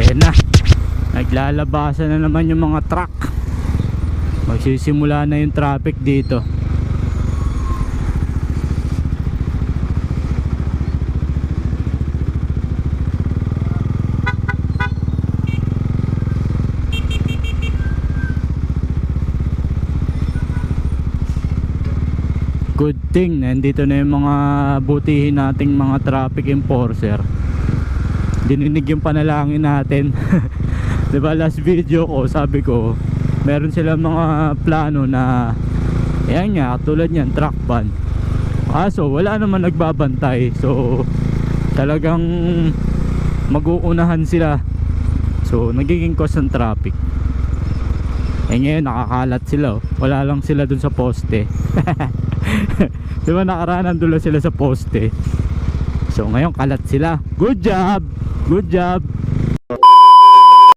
Ayan na, naglalabasan na naman yung mga truck. Magsisimula na yung traffic dito. Good thing nandito na yung mga butihin nating mga traffic enforcer. Dininig yung panalangin natin. Diba last video ko sabi ko meron silang mga plano na ayan nga, tulad yan, truck ban. Kaso wala naman nagbabantay, so talagang mag-uunahan sila, so nagiging cause ng traffic. Eh ngayon nakakalat sila, oh. Wala lang sila dun sa poste. Diba nakaraan nandun lang sila sa poste, so ngayon kalat sila. Good job, good job.